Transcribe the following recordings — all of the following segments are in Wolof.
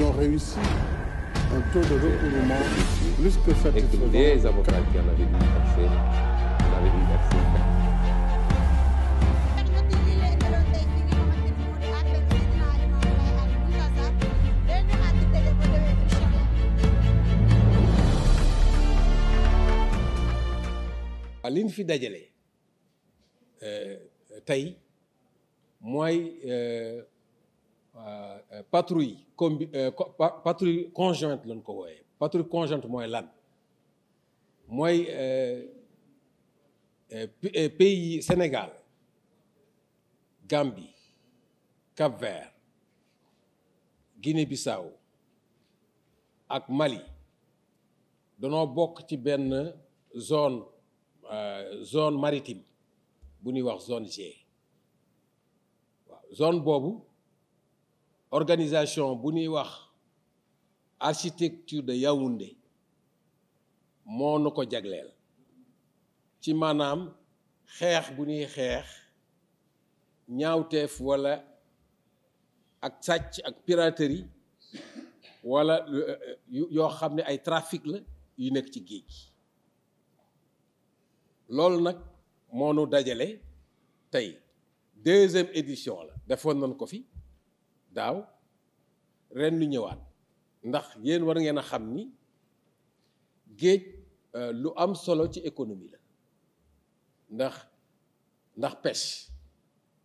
ont réussi un taux de recouvrement plus que satisfaisant. Et que les avocats qui en avaient dû verser, en avaient dû verser. li ñu fi dajale tey mooy patrouille patrouille conjointe lañ ko wooyee patrouille conjointe mooy lan mooy pays Sénégal Gambie Cap-Vert Guinée-Bissau ak Mali danoo bokk ci benn zone maritime bu ñuy wax zone G waaw zone boobu organisation bu ñuy wax architecture de Yaoundé moo nu ko jagleel ci maanaam xeex bu ñuy xeex ñaawteef walla ak sàcc ak piraterie walla yoo xam ne ay trafic la yu nekk ci géej gi loolu nag moo nu dajale tey deuxième édition la defoon nañ ko fi daaw ren ñu ñëwaat ndax yéen war ngeen a xam ni géej lu am solo ci économie la ndax pêche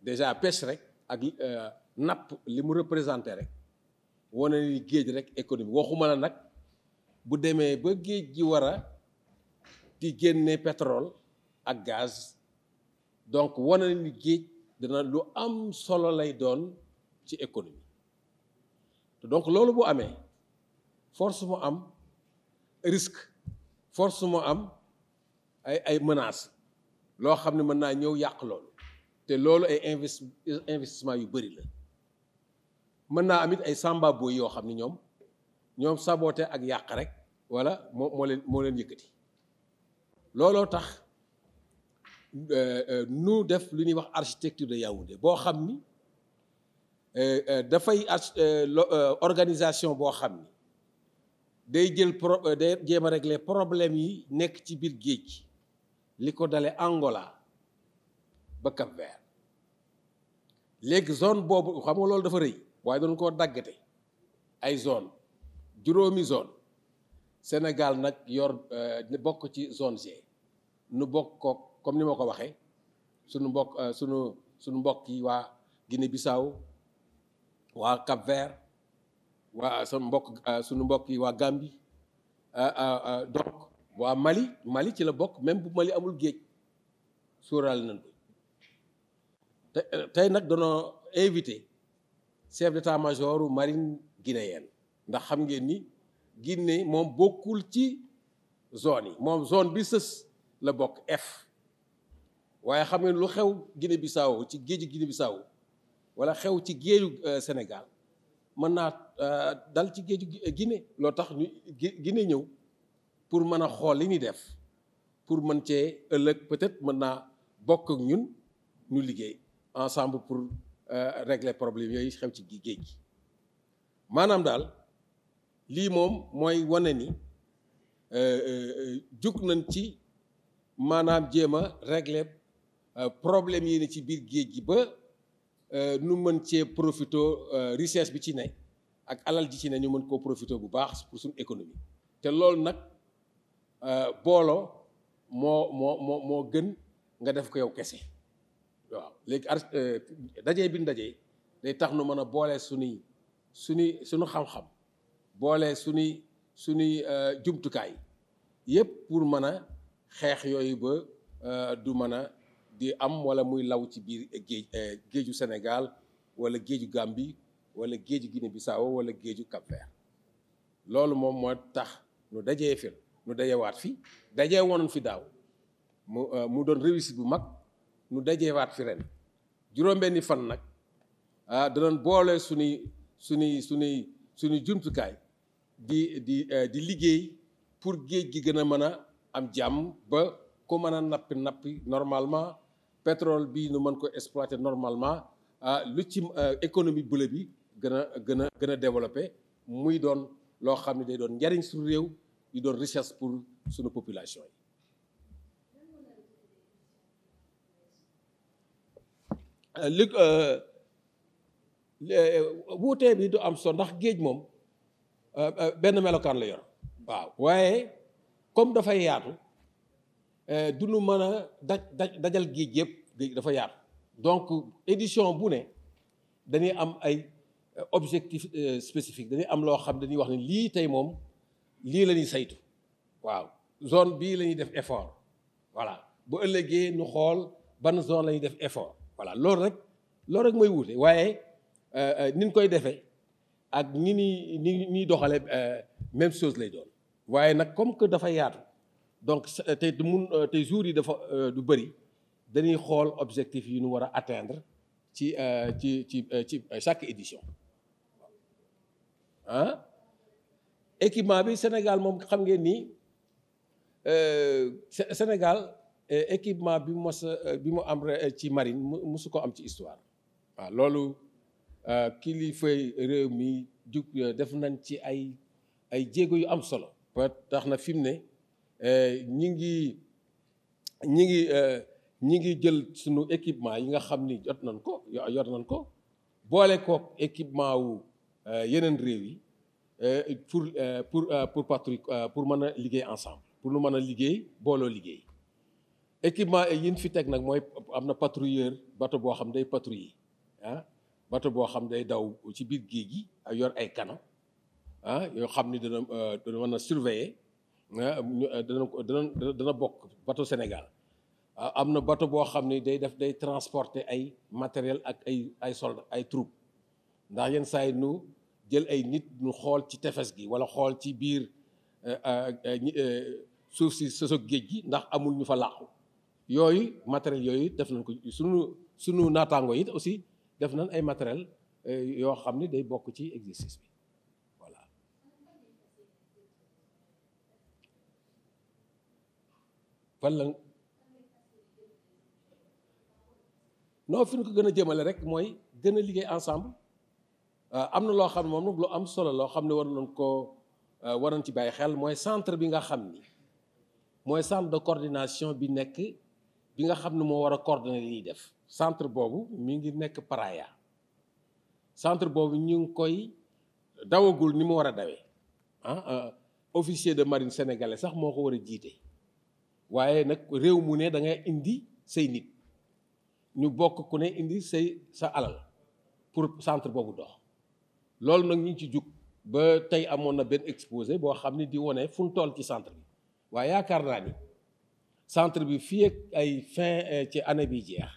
déjà pêche rek ak napp li mu représenté rek wane ni géej rek économie waxuma la nag bu demee ba géej gi war a di génne pétrole ak gaz donc wane ni géej dina lu am solo lay doon ci économie te donc loolu bu amee force mu am risque force mu am ay menaces loo xam ne mën naa ñëw yàq loolu te loolu ay investissement yu bari la mën naa amit ay sambabo yoo xam ne ñoom saboté ak yàq rek walla moo leen yëkkati looloo tax nu def lu ñuy wax architecture de Yaoundé boo xam ni dafay organisation boo xam ni day jël day jéem a régler problème yi nekk ci biir géej gi li ko dale Angola ba Cap-Vert léegi zone boobu xam nga loolu dafa rëy waaye doon koo daggate ay zone juróomi zone Sénégal nag yor bokk ci zone G nu bokk ko comme ni ma ko waxee sunu mbokk yi waa Guinée-Bissau waa Cap-Vert waa sunu mbokk yi waa Gambie donc waa Mali ci la bokk même bu Mali amul géej sóoraale nañ ko tey nag danoo invité chef d'état-major marine guinéenne ndax xam ngeen ni Guinée moom bokkul ci zone yi moom zone bi sës la bokk F waaye xam ngeen lu xew Guinée-Bissau ci géeju Guinée-Bissau walla xew ci géeju Sénégal mën naa dal ci géeju Guinée loo tax ñu Guinée ñëw pour mën a xool li ñuy def pour mën cee ëllëg peut-être mën naa bokk ak ñun ñu liggéey ensemble pour régler problème yooyu xew ci géej gi maanaam daal lii moom mooy wane ni jug nañ ci maanaam jéem a régler problème yi ne ci biir géej gi ba nu mën cee profité richesse bi ci ne ak alal ji ci ne ñu mën koo profité bu baax pour suñu économie te loolu nag booloo moo gën nga def ko yow kese waaw léegi dajee bi ñu dajee day tax nu mën a boole suñu xam-xam boole suñuy jumtukaay yépp pour mën a xeex yooyu ba du mën a di am walla muy law ci biir géeju Sénégal walla géeju Gambie walla géeju Guinée-Bissau walla géeju Cap-Vert loolu moom moo tax nu dajee fi nu dajewaat fi dajee woon fi daaw mu doon réussite bu mag nu dajewaat fi ren juróom-benni fan nag danoon boole suñuy jumtukaay di liggéey pour géej gi gën a mën a am jàmm ba ko mën a nappi normalement pétrole bi nu mën ko exploiter normalement lu ci économie bleue bi gën a développé muy doon loo xam ne day doon njariñ suñu réew di doon richesse pour suñu population yi. wuutee bi du am solo ndax géej moom benn melokaan la yor waaw waaye comme dafay yaatu du nu mën a dajal géej yëpp géej dafa yaatu donc édition bu ne dañuy am ay objectif spécifique dañuy am loo xam dañuy wax ne lii tey moom lii la ñuy saytu waaw zone bii la ñuy def effort voilà bu ëllëgee nu xool ban zone la ñuy def effort voilà loolu rek mooy wuute waaye ni ñu koy defee ak ni doxale même chose lay doon waaye nag comme que dafa yaatu donc tey jours yi dafa du bëri dañuy xool objectif yi ñu war a atteindre ci chaque édition ah équipement bi Sénégal moom xam ngeen ni Sénégal équipement bi bi mu am ci marine musu ko am ci histoire waaw loolu kilifay réew mi jug def nañ ci ay jéego yu am solo ba tax na fi mu ne ñi ngi jël sunu équipement yi nga xam ni yor nañ ko boole kook équipement wu yeneen réew yi pour patrouille pour mën a liggéey ensemble pour lu mën a liggéey booloo liggéey équipement yi ñu fi teg nag mooy am na patrouilleur bateau boo xam day patrouiller ah bateau boo xam day daw ci biir géej gi ak yor ay canons yoo xam ni dana mën a surveiller dana bokk bateau Sénégal am na bateau boo xam ni day transporter ay matériel ak ay soldats ay troupes ndax yenn saa yi nu jël ay nit ñu xool ci tefes gi wala xool ci biir suuf si sosog géej gi ndax amul ñu fa làqu yooyu matériel yooyu def nañ ko sunu naataango yi aussi def nañ ay matériel yoo xam ni day bokk ci exercice bi voilà. fan la non fi ñu ko gën a jëmale rek mooy gën a liggéey ensemble am na loo xam ne moom lu am solo loo xam ne war nañ ci bàyyi xel mooy centre bi nga xam ni mooy centre de coordination bi nga xam ne moo war a coordonner li ñuy def centre boobu mi ngi nekk Praia centre boobu ñu ngi koy dawagul ni mu war a dawee officier de marine sénégalais sax moo ko war a jiite waaye nag réew mu ne da ngay indi say nit ñu bokk ku ne indi sa alal pour centre boobu dox loolu nag ñu ngi ci jug ba tey amoon na benn exposé boo xam ne di wone fu ñu toll ci centre bi waaye yaakaar naa ni centre bi fii ak ay fin ci année bi jeex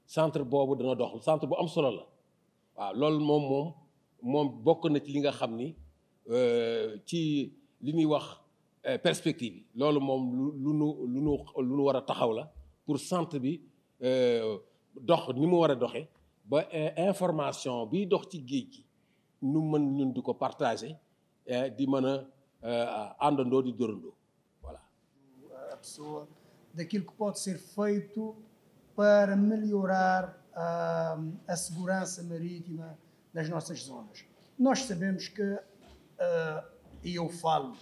centre boobu dana dox centre bu am solo la waaw loolu moom bokk na ci li nga xam ni ci li ñuy wax perspective yi loolu moom lu nu war a taxaw la pour centre bi dox ni mu war a doxe ba information bi dox ci géej gi nu mën ñun di ko partager di mën a àndandoo di dórandoo voilà. A pessoa daquilo que pode ser feito para melhorar a segurança marítima nas nossas zonas. Nós sabemos que, e eu falo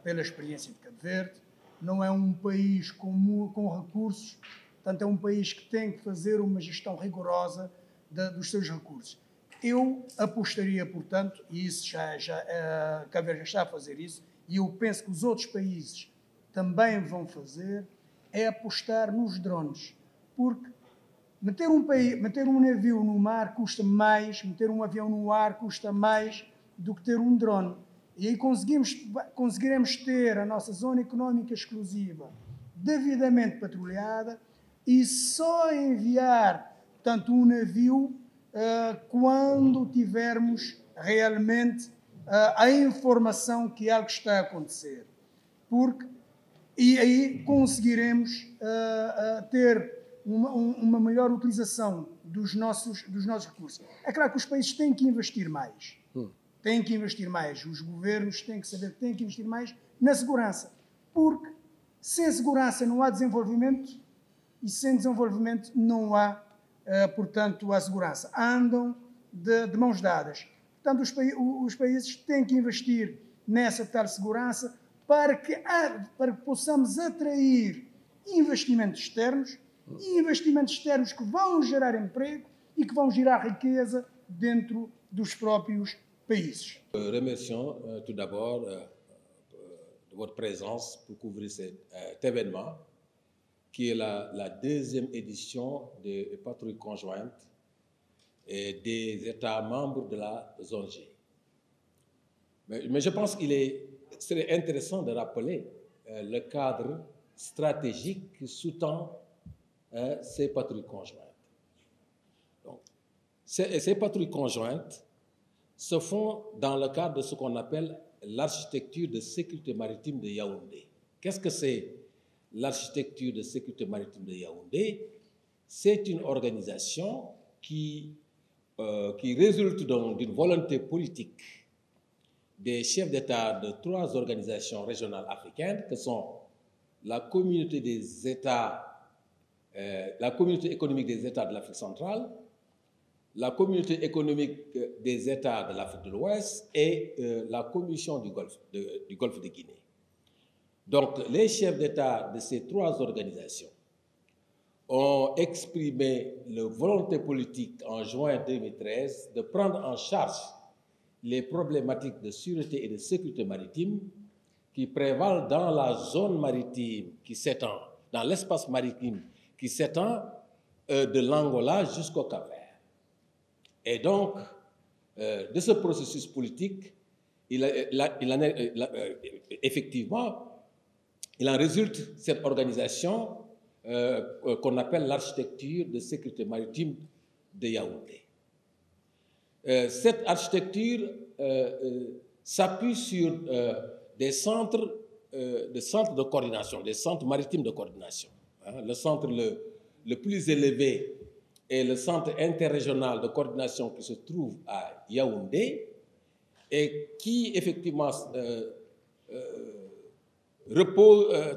pela experiência de Cabo Verde, não é um país com recursos, portanto é um país que tem que fazer uma gestão rigorosa dos seus recursos. Eu apostaria, portanto, e isso Cabo Verde já está a fazer isso, e eu penso que os outros países também vão fazer, é apostar nos drones, porque meter um navio no mar custa mais, meter um avião no ar custa mais do que ter um drone. E aí conseguiremos ter a nossa zona económica exclusiva devidamente patrulhada e só enviar, portanto, um navio quando tivermos realmente a informação que algo está a acontecer. E aí conseguiremos ter uma melhor utilização dos nossos recursos. É claro que os países têm que investir mais. Têm que investir mais. Os governos têm que saber que têm que investir mais na segurança. Porque sem segurança não há desenvolvimento e sem desenvolvimento não há, portanto, a segurança. Andam de mãos dadas. Portanto, os países têm que investir nessa tal segurança para que possamos atrair investimentos externos, e investimentos externos que vão gerar emprego e que vão gerar riqueza dentro dos próprios países. Remercions tout d'abord de votre présence pour couvrir cet événement qui est la deuxième édition des patrouilles conjointes des États membres de la zone G. Mais je pense qu'il serait intéressant de rappeler le cadre stratégique qui sous-tend ces patrouilles conjointes. Donc, ces patrouilles conjointes se font dans le cadre de ce qu'on appelle l'architecture de sécurité maritime de Yaoundé. Qu'est-ce que c'est l'architecture de sécurité maritime de Yaoundé? C'est une organisation qui résulte d'une volonté politique des chefs d'État de 3 organisations régionales africaines, que sont la communauté des États, la communauté économique des États de l'Afrique centrale, la communauté économique des États de l'Afrique de l'Ouest et la commission du Golfe de Guinée. Donc, les chefs d'État de ces 3 organisations ont exprimé leur volonté politique en juin 2013 de prendre en charge les problématiques de sûreté et de sécurité maritime qui prévalent dans la zone maritime qui s'étend, dans l'espace maritime qui s'étend de l'Angola jusqu'au Cap-Vert. Et donc, de ce processus politique, effectivement, il en résulte cette organisation qu'on appelle l'architecture de sécurité maritime de Yaoundé. Cette architecture s'appuie sur des centres de coordination, des centres maritimes de coordination. Le centre le plus élevé est le centre interrégional de coordination qui se trouve à Yaoundé et qui effectivement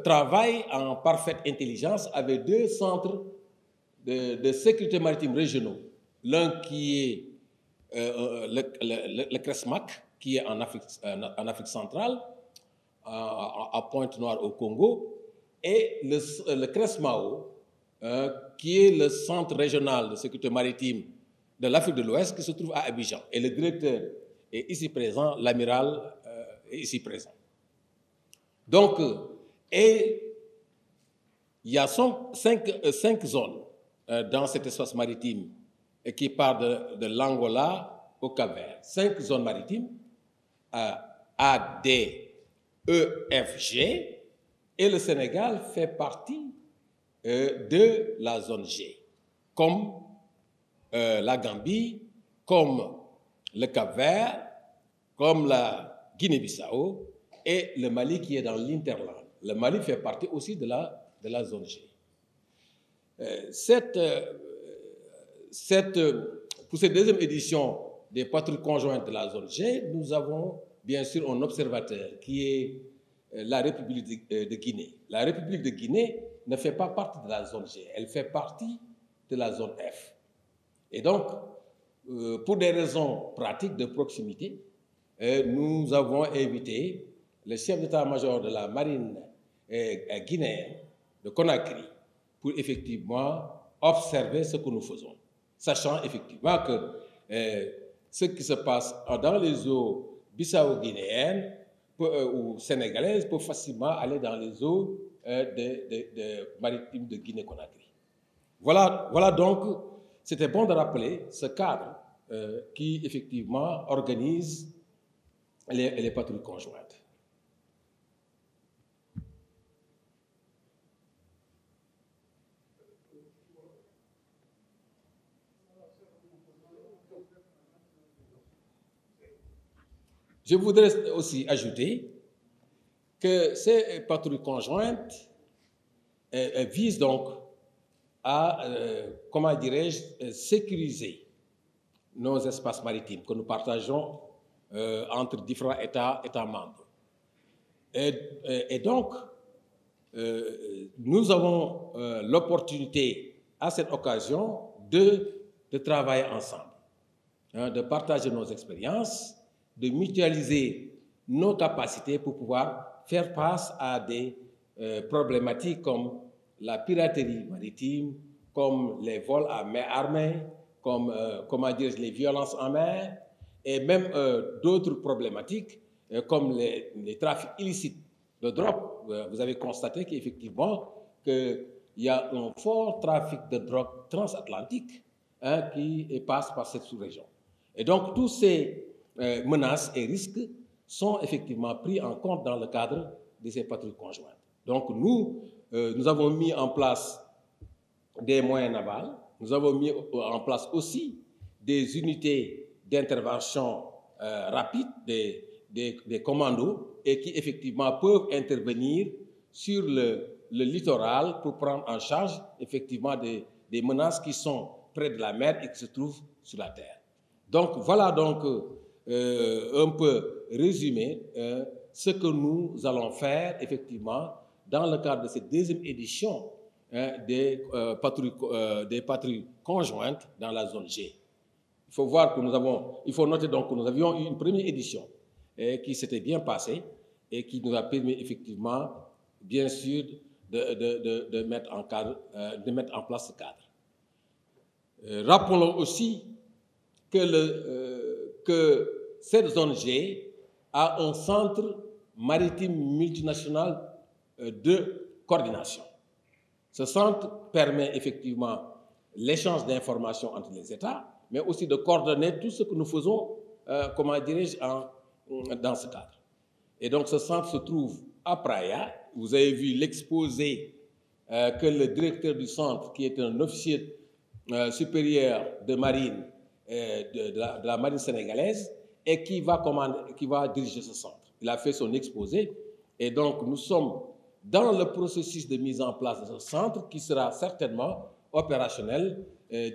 travaille en parfaite intelligence avec 2 centres de sécurité maritime régionaux. L'un qui est le CRESMAC, qui est en Afrique centrale, à Pointe-Noire au Congo, et le CRESMAO, qui est le centre régional de sécurité maritime de l'Afrique de l'Ouest, qui se trouve à Abidjan. Et le directeur est ici présent, l'amiral est ici présent. Donc, et il y a 5 zones dans cet espace maritime qui part de l'Angola au Cap-Vert. 5 zones maritimes, A, D, E, F, G, et le Sénégal fait partie de la zone G, comme la Gambie, comme le Cap-Vert, comme la Guinée-Bissau et le Mali qui est dans l'interland. Le Mali fait partie aussi de la zone G. Pour cette deuxième édition des patrouilles conjointes de la zone G, nous avons bien sûr un observateur qui est la République de Guinée. La République de Guinée ne fait pas partie de la zone G, elle fait partie de la zone F. Et donc, pour des raisons pratiques de proximité, nous avons invité le chef d'état-major de la marine guinéenne de Conakry pour effectivement observer ce que nous faisons, sachant effectivement que ce qui se passe dans les eaux bissau-guinéennes ou sénégalaises peut facilement aller dans les eaux maritimes de Guinée-Conakry. Voilà donc, c'était bon de rappeler ce cadre qui effectivement organise les patrouilles conjointes. Je voudrais aussi ajouter que ces patrouilles conjointes visent donc à, comment dirais-je, sécuriser nos espaces maritimes que nous partageons entre différents États membres. Et donc, nous avons l'opportunité à cette occasion de travailler ensemble. de partager nos expériences, de mutualiser nos capacités pour pouvoir faire face à des problématiques comme la piraterie maritime, comme les vols à main armée, comme les violences en mer, et même d'autres problématiques comme les trafics illicites de drogue. Vous avez constaté qu'effectivement, qu'il y a un fort trafic de drogue transatlantique qui passe par cette sous-région. Et donc, tous ces menaces et risques sont effectivement pris en compte dans le cadre de ces patrouilles conjointes. Donc, nous avons mis en place des moyens navals, nous avons mis en place aussi des unités d'intervention rapide, des commandos, et qui effectivement peuvent intervenir sur le littoral pour prendre en charge effectivement des menaces qui sont près de la mer et qui se trouvent sur la terre. Donc voilà donc un peu résumé ce que nous allons faire effectivement dans le cadre de cette deuxième édition des patrouilles conjointes dans la zone G. Il faut voir que il faut noter donc que nous avions eu une première édition qui s'était bien passée et qui nous a permis effectivement, bien sûr, de mettre en place ce cadre. Rappelons aussi que cette zone G a un centre maritime multinational de coordination. Ce centre permet effectivement l'échange d'informations entre les États, mais aussi de coordonner tout ce que nous faisons, dans ce cadre. Et donc ce centre se trouve à Praia. Vous avez vu l'exposé que le directeur du centre, qui est un officier supérieur de marine de la marine sénégalaise, et qui va diriger ce centre. Il a fait son exposé, et donc nous sommes dans le processus de mise en place de ce centre qui sera certainement opérationnel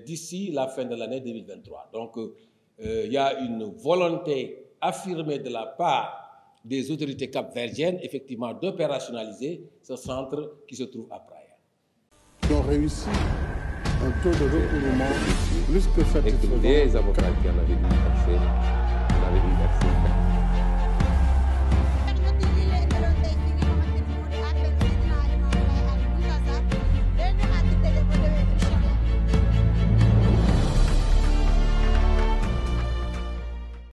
d'ici la fin de l'année 2023. Donc il y a une volonté affirmée de la part des autorités capverdiennes, effectivement, d'opérationnaliser ce centre qui se trouve à Praia. Ils ont réussi un taux de recouvrement plus que et que satisfaisant. les avocats qui en avaient dû verser